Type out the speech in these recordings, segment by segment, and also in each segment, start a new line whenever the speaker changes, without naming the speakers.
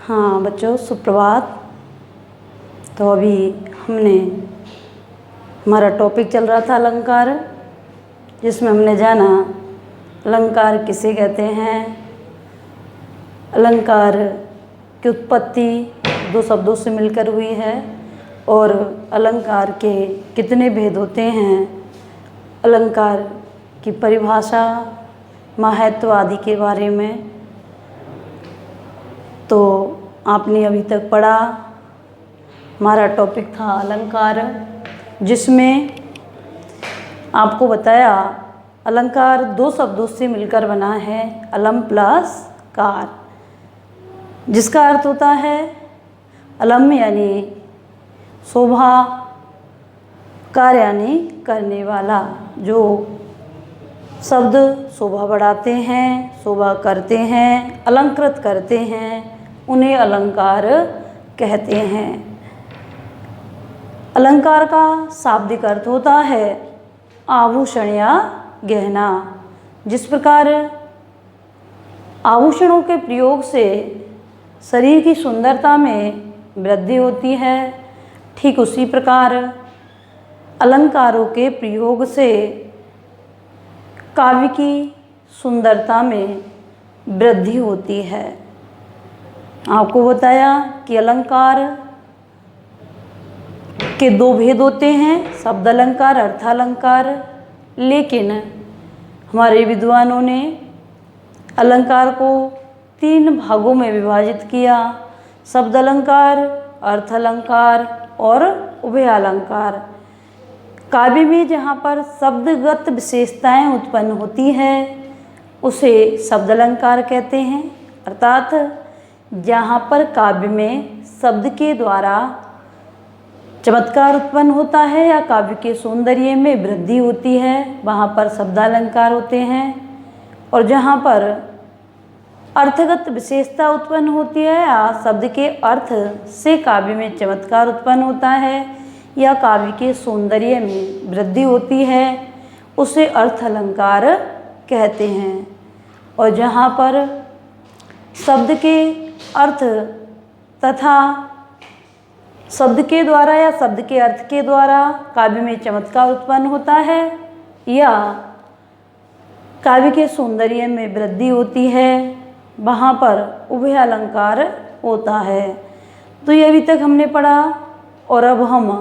हाँ बच्चों, सुप्रभात। तो अभी हमारा टॉपिक चल रहा था अलंकार, जिसमें हमने जाना अलंकार किसे कहते हैं, अलंकार की उत्पत्ति दो शब्दों से मिलकर हुई है और अलंकार के कितने भेद होते हैं, अलंकार की परिभाषा, महत्व आदि के बारे में। तो आपने अभी तक पढ़ा, हमारा टॉपिक था अलंकार, जिसमें आपको बताया अलंकार दो शब्दों से मिलकर बना है, अलम प्लस कार, जिसका अर्थ होता है अलम यानी शोभा, कार यानी करने वाला। जो शब्द शोभा बढ़ाते हैं, शोभा करते हैं, अलंकृत करते हैं, उन्हें अलंकार कहते हैं। अलंकार का शाब्दिक अर्थ होता है आभूषण या गहना। जिस प्रकार आभूषणों के प्रयोग से शरीर की सुंदरता में वृद्धि होती है, ठीक उसी प्रकार अलंकारों के प्रयोग से काव्य की सुंदरता में वृद्धि होती है। आपको बताया कि अलंकार के दो भेद होते हैं, शब्द अलंकार, अर्थालंकार। लेकिन हमारे विद्वानों ने अलंकार को तीन भागों में विभाजित किया, शब्द अलंकार, अर्थ अलंकार और उभय अलंकार। काव्य में जहाँ पर शब्दगत विशेषताएं उत्पन्न होती हैं उसे शब्द अलंकार कहते हैं, अर्थात जहाँ पर काव्य में शब्द के द्वारा चमत्कार उत्पन्न होता है या काव्य के सौंदर्य में वृद्धि होती है, वहाँ पर शब्दालंकार होते हैं। और जहाँ पर अर्थगत विशेषता उत्पन्न होती है या शब्द के अर्थ से काव्य में चमत्कार उत्पन्न होता है या काव्य के सौंदर्य में वृद्धि होती है, उसे अर्थ अलंकार कहते हैं। और जहाँ पर शब्द के अर्थ तथा शब्द के द्वारा या शब्द के अर्थ के द्वारा काव्य में चमत्कार उत्पन्न होता है या काव्य के सौंदर्य में वृद्धि होती है, वहाँ पर उभय अलंकार होता है। तो ये अभी तक हमने पढ़ा और अब हम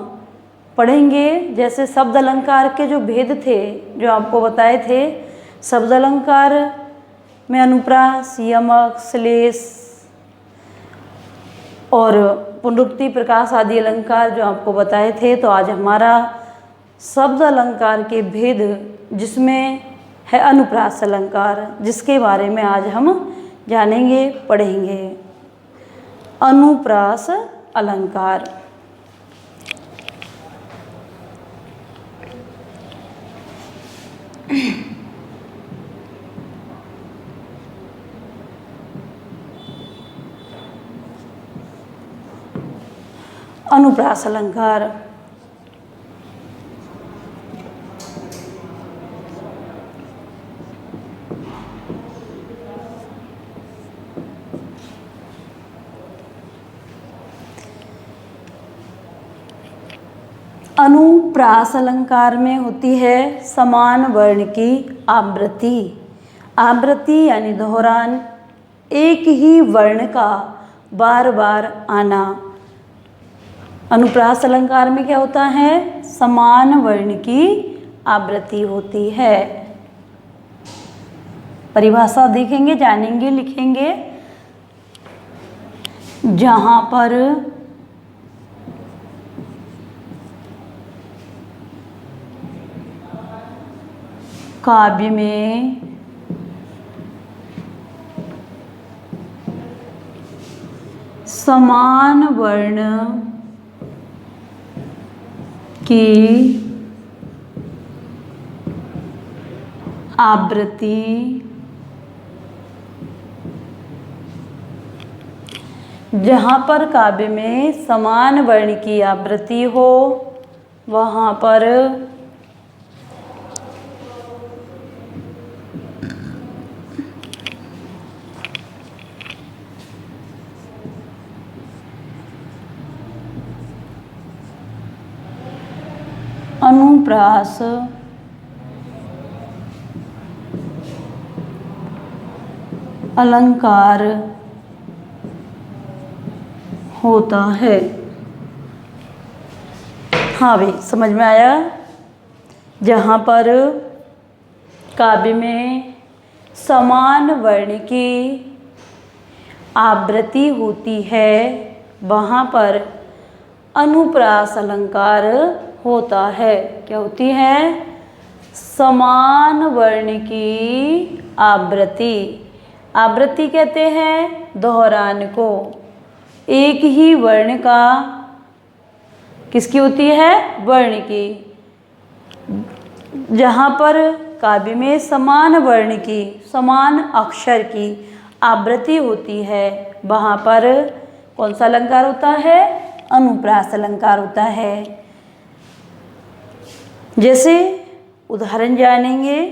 पढ़ेंगे जैसे शब्द अलंकार के जो भेद थे, जो आपको बताए थे। शब्द अलंकार में अनुप्रास, यमक, श्लेष और पुनरुक्ति, प्रकाश आदि अलंकार जो आपको बताए थे। तो आज हमारा शब्द अलंकार के भेद जिसमें है अनुप्रास अलंकार, जिसके बारे में आज हम जानेंगे, पढ़ेंगे। अनुप्रास अलंकार। अनुप्रास अलंकार। अनुप्रास अलंकार में होती है समान वर्ण की आवृत्ति। आवृत्ति यानी दोहरान, एक ही वर्ण का बार बार आना। अनुप्रास अलंकार में क्या होता है, समान वर्ण की आवृत्ति होती है। परिभाषा देखेंगे, जानेंगे, लिखेंगे। जहाँ पर काव्य में समान वर्ण की आवृत्ति जहाँ पर काव्य में समान वर्ण की आवृत्ति हो, वहाँ पर अनुप्रास अलंकार होता है। हाँ भाई, समझ में आया। जहाँ पर काव्य में समान वर्ण की आवृत्ति होती है वहाँ पर अनुप्रास अलंकार होता है। क्या होती है? समान वर्ण की आवृत्ति। आवृत्ति कहते हैं दोहरान को। एक ही वर्ण का किसकी होती है? वर्ण की। जहाँ पर काव्य में समान वर्ण की, समान अक्षर की आवृत्ति होती है वहाँ पर कौन सा अलंकार होता है? अनुप्रास अलंकार होता है। जैसे उदाहरण जानेंगे।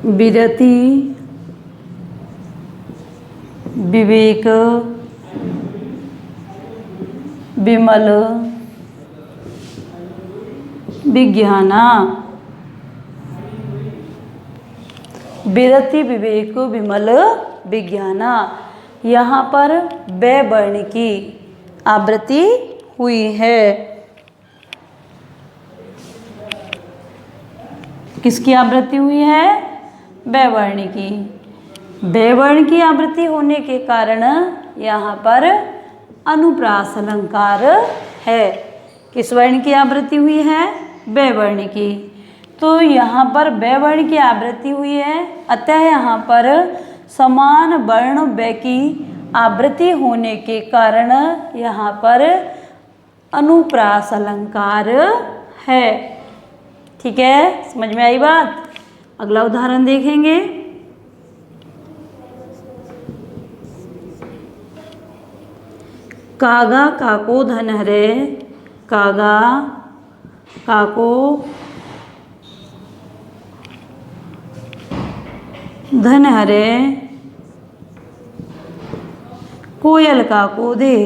विरति, विवेक, विमल, विज्ञाना। विरति, विवेक, विमल, विज्ञाना। यहाँ पर बै वर्ण की आवृत्ति हुई है। किसकी आवृत्ति हुई है? बै वर्ण की। बै वर्ण की आवृत्ति होने के कारण यहाँ पर अनुप्रास अलंकार है। किस वर्ण की आवृत्ति हुई है? बै वर्ण की। तो यहाँ पर बै वर्ण की आवृत्ति हुई है, अतः यहाँ पर समान वर्ण बै की आवृत्ति होने के कारण यहाँ पर अनुप्रास अलंकार है। ठीक है, समझ में आई बात? अगला उदाहरण देखेंगे। कागा काको धन हरे, कागा काको धन हरे, कोयल काको दे।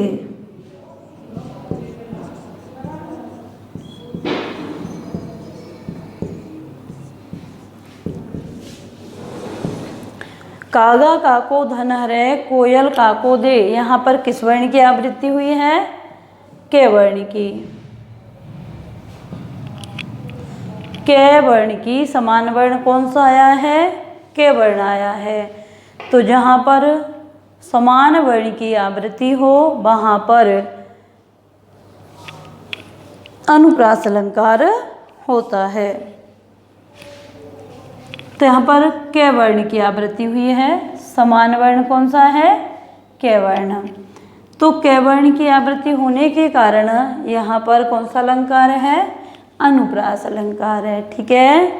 कागा काको धन हरे, कोयल काको दे। यहाँ पर किस वर्ण की आवृत्ति हुई है? कै वर्ण की। कै वर्ण की। समान वर्ण कौन सा आया है? कै वर्ण आया है। तो जहाँ पर समान वर्ण की आवृत्ति हो वहाँ पर अनुप्रास अलंकार होता है। तो यहाँ पर कै वर्ण की आवृत्ति हुई है। समान वर्ण कौन सा है? कै वर्ण। तो कै वर्ण की आवृत्ति होने के कारण यहाँ पर कौन सा अलंकार है? अनुप्रास अलंकार है। ठीक है,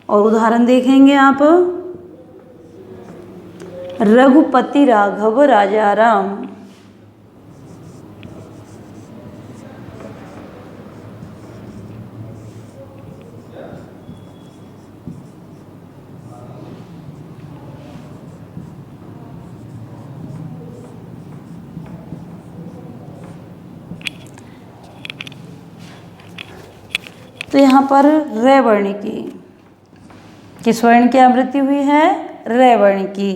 और उदाहरण देखेंगे आप। रघुपति राघव राजा राम। तो यहाँ पर रै वर्ण की। किस वर्ण की आवृत्ति हुई है? रै वर्ण की।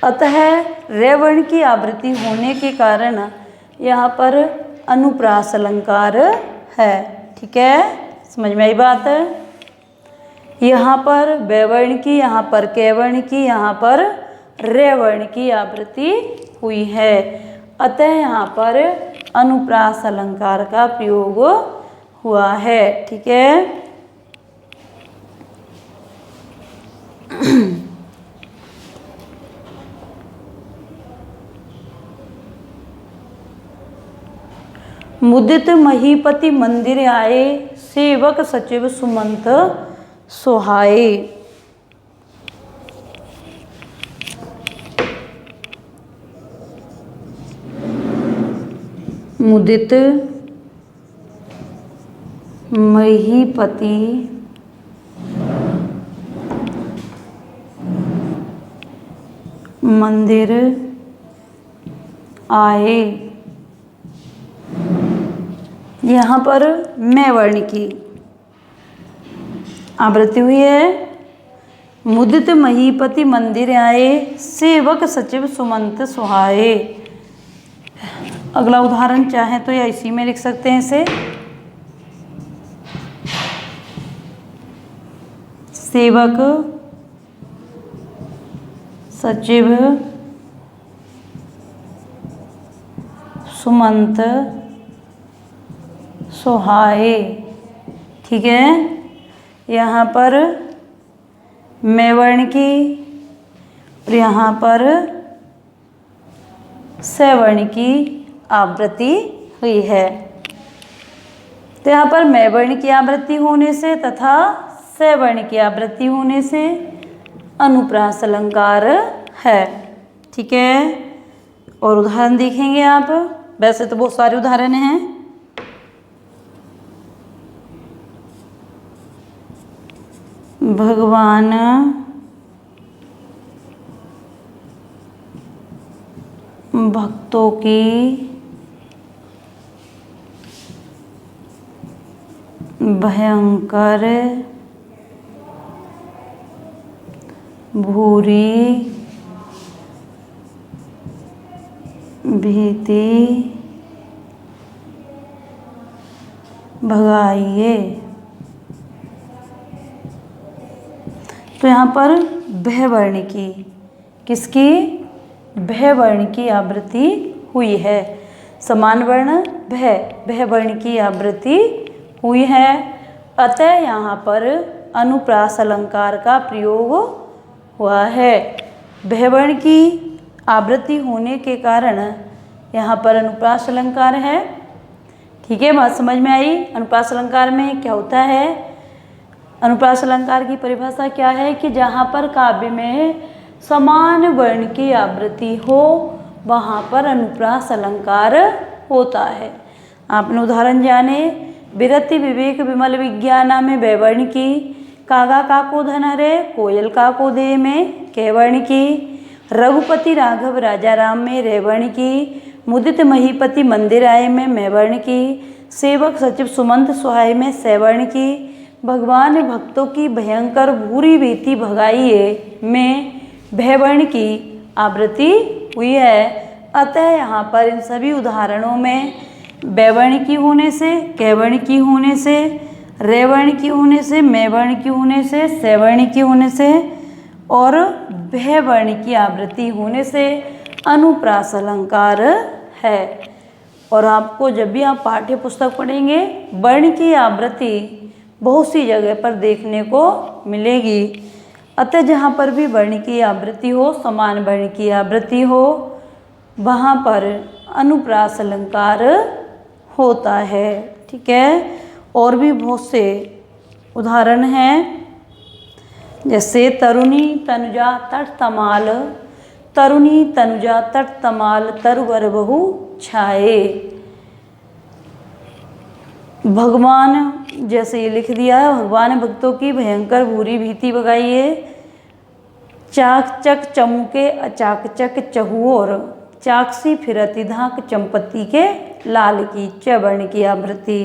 अतः रै वर्ण की आवृत्ति होने के कारण यहाँ पर अनुप्रास अलंकार है। ठीक है, समझ में आई बात? यहाँ पर बै वर्ण की, यहाँ पर कै वर्ण की, यहाँ पर रै वर्ण की आवृत्ति हुई है। अतः यहाँ पर अनुप्रास अलंकार का प्रयोग हुआ है। ठीक है, मुदित महीपति मंदिर आए, सेवक सचिव सुमंत सुहाए। मुदित महीपति मंदिर आए। यहाँ पर मैं वर्ण की आवृत्ति हुई है। मुदित महीपति मंदिर आए, सेवक सचिव सुमंत सुहाए। अगला उदाहरण चाहे तो या इसी में लिख सकते हैं इसे। सेवक सचिव सुमंत सुहाए। ठीक है, यहाँ पर मैं वर्ण की और यहाँ पर से वर्ण की आवृत्ति हुई है। तो यहाँ पर मैं वर्ण की आवृत्ति होने से तथा से वर्ण की आवृत्ति होने से अनुप्रास अलंकार है। ठीक है, और उदाहरण देखेंगे आप। वैसे तो बहुत सारे उदाहरण हैं। भगवान भक्तों की भयंकर भूरी भीति भगाइए। तो यहाँ पर भय वर्ण की, किसकी? भय वर्ण की आवृत्ति हुई है। समान वर्ण भय वर्ण की आवृत्ति हुई है। अतः यहाँ पर अनुप्रास अलंकार का प्रयोग हुआ है। भय वर्ण की आवृत्ति होने के कारण यहाँ पर अनुप्रास अलंकार है। ठीक है, बात समझ में आई? अनुप्रास अलंकार में क्या होता है? अनुप्रास अलंकार की परिभाषा क्या है कि जहाँ पर काव्य में समान वर्ण की आवृत्ति हो वहाँ पर अनुप्रास अलंकार होता है। आपने उदाहरण जाने, विरति विवेक विमल विज्ञाना में वैवर्ण की, कागा काको धनहरे कोयल काको दे में कैवर्ण की, रघुपति राघव राजा राम में रेवर्ण की, मुदित महीपति मंदिर आए में मैवर्ण की, सेवक सचिव सुमंत सुहाय में सैवर्ण की, भगवान भक्तों की भयंकर भूरी भीति भगाइए में भयवर्ण की आवृत्ति हुई है। अतः यहाँ पर इन सभी उदाहरणों में वैवर्ण की होने से, कैवर्ण की होने से, रेवर्ण की होने से, मैवर्ण की होने से, सैवर्ण की होने से और भयवर्ण की आवृत्ति होने से अनुप्रास अलंकार है। और आपको जब भी आप पाठ्य पुस्तक पढ़ेंगे वर्ण की आवृत्ति बहुत सी जगह पर देखने को मिलेगी। अतः जहाँ पर भी वर्ण की आवृत्ति हो, समान वर्ण की आवृत्ति हो, वहाँ पर अनुप्रास अलंकार होता है। ठीक है, और भी बहुत से उदाहरण हैं, जैसे तरुणी तनुजा तट तमाल, तरुणी तनुजा तट तमाल तरुवर बहु छाए। भगवान, जैसे ये लिख दिया है, भगवान भक्तों की भयंकर भूरी भीति भगाइए। चाक चक चमुके अचाकचक चहुओर, चाकसी फिरती धाक चंपत्ती के लाल की, चवर्ण की आवृत्ति।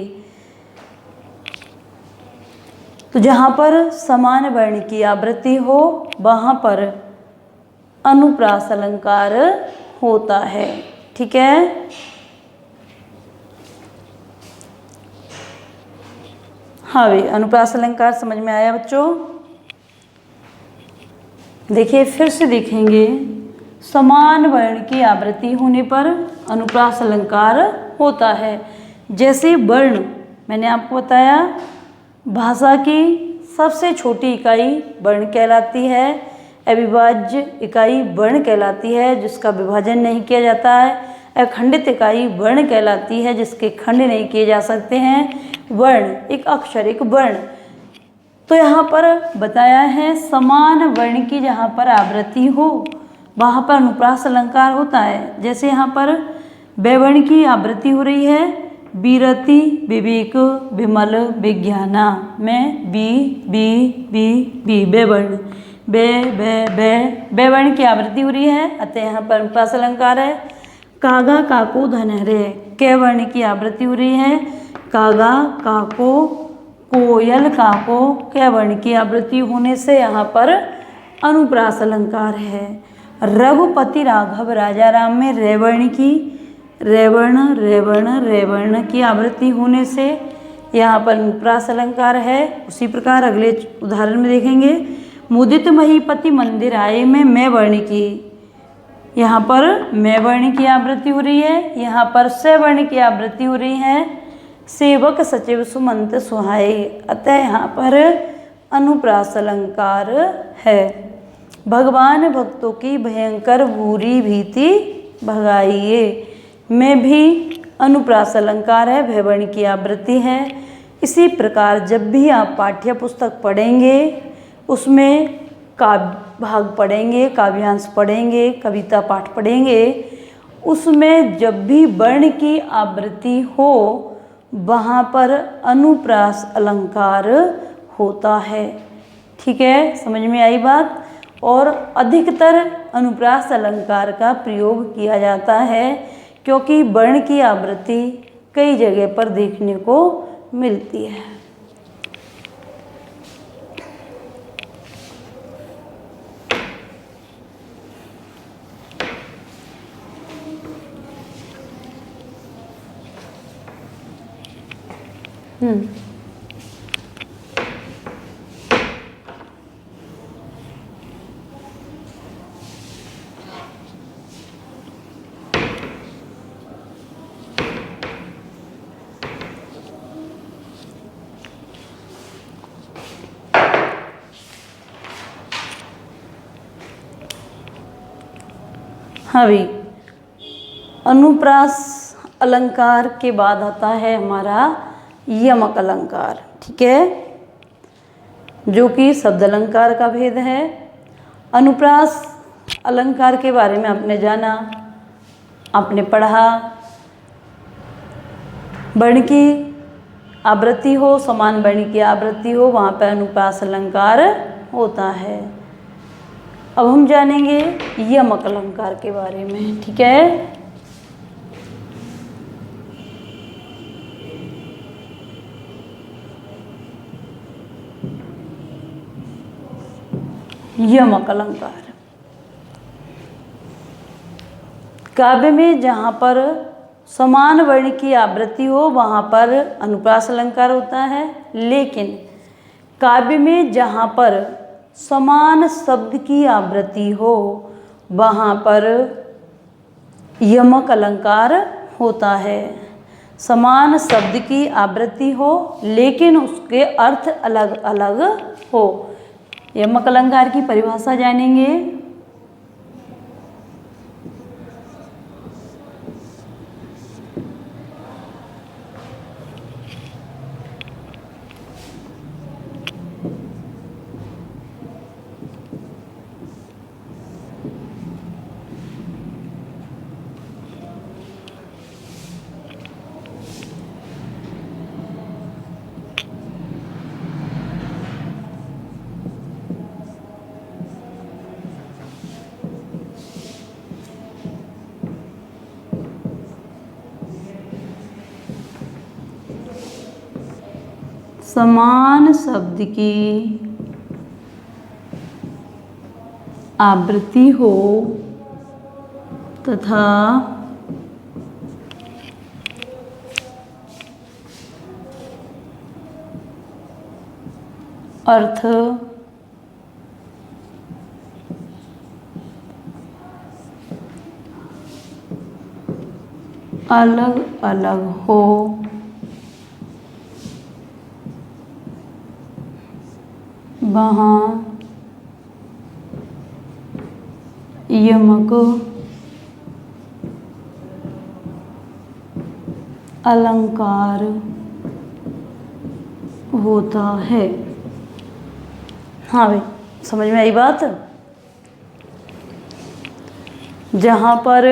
तो जहाँ पर समान वर्ण की आवृत्ति हो वहाँ पर अनुप्रास अलंकार होता है। ठीक है, हाँ भाई, अनुप्रास अलंकार समझ में आया बच्चों? देखिए फिर से देखेंगे, समान वर्ण की आवृत्ति होने पर अनुप्रास अलंकार होता है। जैसे वर्ण, मैंने आपको बताया भाषा की सबसे छोटी इकाई वर्ण कहलाती है, अविभाज्य इकाई वर्ण कहलाती है जिसका विभाजन नहीं किया जाता है, अखंडित इकाई वर्ण कहलाती है जिसके खंड नहीं किए जा सकते हैं। वर्ण एक अक्षर, एक वर्ण। तो यहाँ पर बताया है समान वर्ण की जहाँ पर आवृत्ति हो वहाँ पर अनुप्रास अलंकार होता है। जैसे यहाँ पर वैवर्ण की आवृत्ति हो रही है, विरति विवेक विमल विज्ञाना में बी वैवर्ण। बे बे बे बे वर्ण की आवृत्ति हो रही है, अतः यहाँ पर अनुप्रास अलंकार है। कागा काको धनहरे के वर्ण की आवृत्ति हो रही है, कागा काको कोयल काको के वर्ण की आवृत्ति होने से यहाँ पर अनुप्रास अलंकार है। रघुपति राघव राजा राम में रेवर्ण की रेवर्ण रेवर्ण रेवर्ण की आवृत्ति होने से यहाँ पर अनुप्रास अलंकार है। उसी प्रकार अगले उदाहरण में देखेंगे, मुदित महीपति मंदिर आए में मैं वर्ण की, यहाँ पर मैं वर्ण की आवृत्ति हो रही है, यहाँ पर से वर्ण की आवृत्ति हो रही है। सेवक सचिव सुमंत सुहाए, अतः यहाँ पर अनुप्रास अलंकार है। भगवान भक्तों की भयंकर बुरी भीति भगाइए में भी अनुप्रास अलंकार है, भयवर्ण की आवृत्ति है। इसी प्रकार जब भी आप पाठ्य पुस्तक पढ़ेंगे उसमें काव्य भाग पढ़ेंगे, काव्यांश पढ़ेंगे, कविता पाठ पढ़ेंगे, उसमें जब भी वर्ण की आवृत्ति हो वहाँ पर अनुप्रास अलंकार होता है। ठीक है, समझ में आई बात। और अधिकतर अनुप्रास अलंकार का प्रयोग किया जाता है क्योंकि वर्ण की आवृत्ति कई जगह पर देखने को मिलती है। अभी अनुप्रास अलंकार के बाद आता है हमारा यमक अलंकार। ठीक है, जो कि शब्द अलंकार का भेद है। अनुप्रास अलंकार के बारे में आपने जाना, आपने पढ़ा, वर्ण की आवृत्ति हो, समान वर्ण की आवृत्ति हो, वहाँ पर अनुप्रास अलंकार होता है। अब हम जानेंगे यमक अलंकार के बारे में। ठीक है, यमक अलंकार काव्य में जहाँ पर समान वर्ण की आवृत्ति हो वहाँ पर अनुप्रास अलंकार होता है, लेकिन काव्य में जहाँ पर समान शब्द की आवृत्ति हो वहाँ पर यमक अलंकार होता है। समान शब्द की आवृत्ति हो लेकिन उसके अर्थ अलग अलग हो। यमक अलंकार की परिभाषा जानेंगे। समान शब्द की आवृत्ति हो तथा अर्थ अलग अलग हो, वहाँ यमक अलंकार होता है। हाँ भाई, समझ में आई बात। जहाँ पर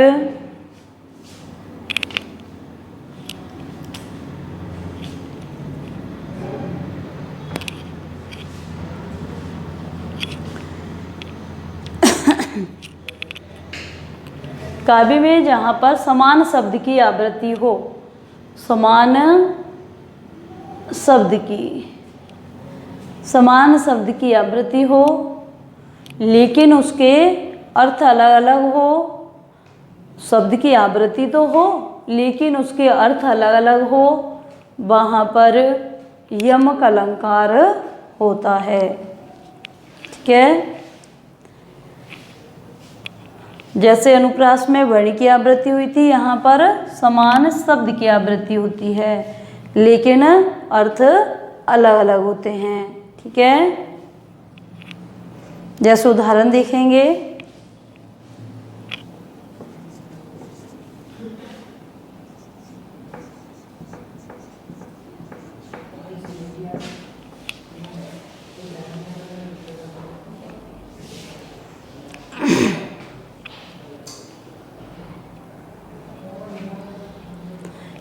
काव्य में जहाँ पर समान शब्द की आवृत्ति हो, समान शब्द की आवृत्ति हो, लेकिन उसके अर्थ अलग अलग हो। शब्द की आवृत्ति तो हो लेकिन उसके अर्थ अलग अलग हो, वहाँ पर यमक अलंकार होता है। ठीक है, जैसे अनुप्रास में वर्ण की आवृत्ति हुई थी, यहाँ पर समान शब्द की आवृत्ति होती है लेकिन अर्थ अलग अलग होते हैं। ठीक है, जैसे उदाहरण देखेंगे।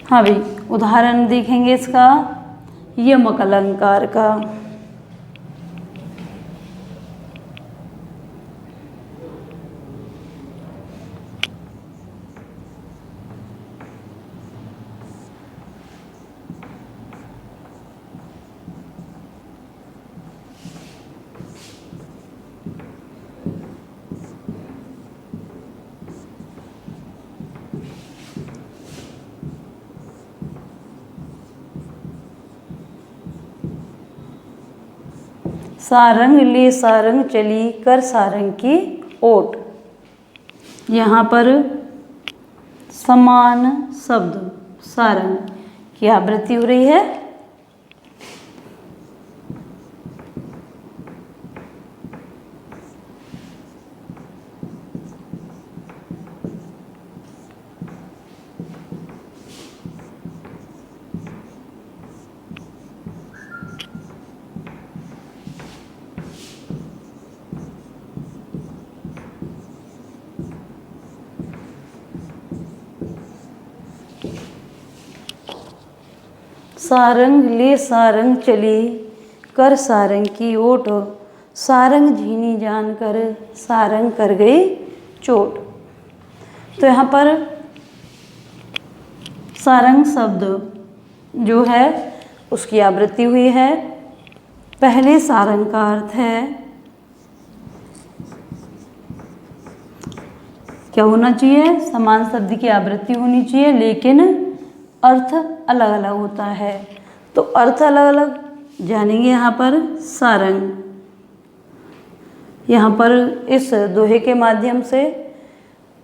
हाँ भाई, उदाहरण देखेंगे इसका यमक अलंकार का। सारंग ले सारंग चली कर सारंग की ओट। यहाँ पर समान शब्द सारंग की आवृत्ति हो रही है। सारंग ले सारंग चली कर सारंग की ओट, सारंग झीनी जान कर सारंग कर गई चोट। तो यहाँ पर सारंग शब्द जो है उसकी आवृत्ति हुई है। पहले सारंग का अर्थ है क्या होना चाहिए, समान शब्द की आवृत्ति होनी चाहिए लेकिन अर्थ अलग अलग होता है। तो अर्थ अलग अलग जानेंगे। यहाँ पर सारंग, यहाँ पर इस दोहे के माध्यम से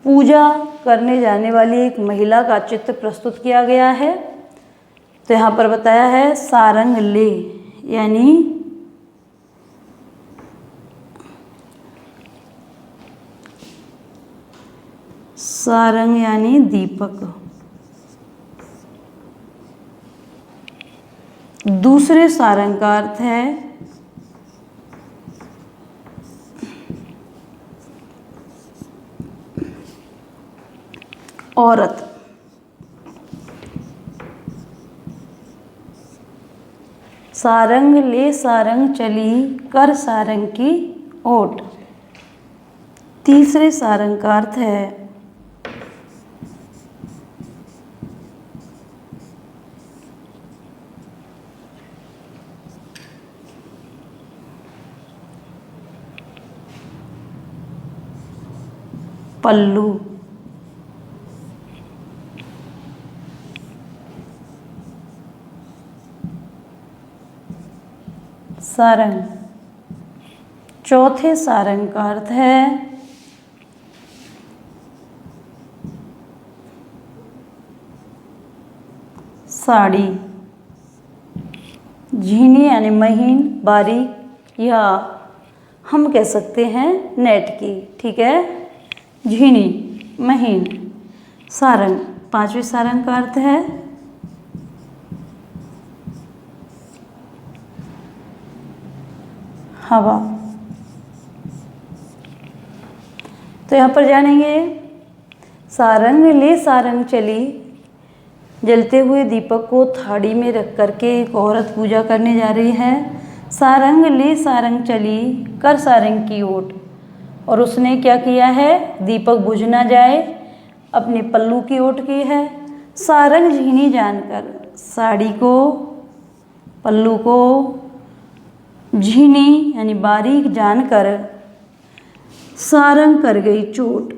पूजा करने जाने वाली एक महिला का चित्र प्रस्तुत किया गया है। तो यहाँ पर बताया है सारंग ले, यानी सारंग यानी दीपक। दूसरे सारंग का अर्थ है औरत। सारंग ले सारंग चली कर सारंग की ओट। तीसरे सारंग का अर्थ है पल्लू। सारंग। चौथे सारंग का अर्थ है साड़ी। झीनी यानी महीन, बारीक, या हम कह सकते हैं नेट की। ठीक है, झीनी, महीन। सारंग। पांचवें सारंग का अर्थ है हवा। तो यहाँ पर जानेंगे सारंग ले सारंग चली, जलते हुए दीपक को थाड़ी में रख करके एक औरत पूजा करने जा रही है। सारंग ले सारंग चली कर सारंग की ओट, और उसने क्या किया है, दीपक बुझ ना जाए अपने पल्लू की ओट की है। सारंग झीनी जानकर, साड़ी को, पल्लू को झीनी यानी बारीक जानकर सारंग कर गई चोट।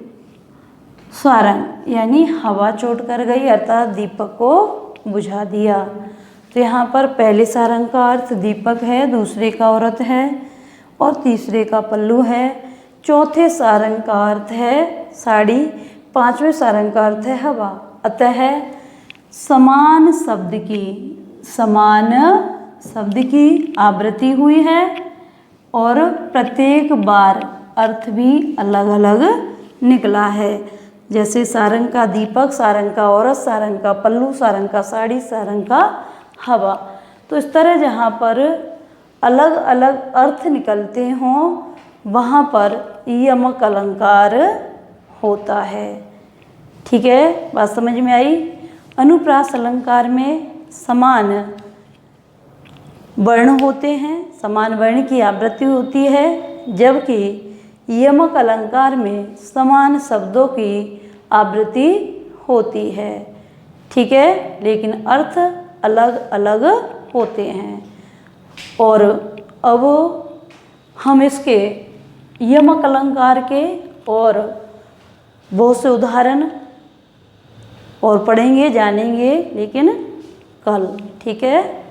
सारंग यानी हवा चोट कर गई अर्थात दीपक को बुझा दिया। तो यहाँ पर पहले सारंग का अर्थ दीपक है, दूसरे का औरत है और तीसरे का पल्लू है। चौथे सारंग का अर्थ है साड़ी, पांचवें सारंग का अर्थ है हवा। अतः समान शब्द की आवृत्ति हुई है और प्रत्येक बार अर्थ भी अलग अलग निकला है। जैसे सारंग का दीपक, सारंग का औरत, सारंग का पल्लू, सारंग का साड़ी, सारंग का हवा। तो इस तरह जहाँ पर अलग अलग अर्थ निकलते हों वहाँ पर यमक अलंकार होता है। ठीक है, बात समझ में आई। अनुप्रास अलंकार में समान वर्ण होते हैं, समान वर्ण की आवृत्ति होती है, जबकि यमक अलंकार में समान शब्दों की आवृत्ति होती है। ठीक है, लेकिन अर्थ अलग अलग होते हैं। और अब हम इसके यमक अलंकार के और बहुत से उदाहरण और पढ़ेंगे, जानेंगे, लेकिन कल। ठीक है।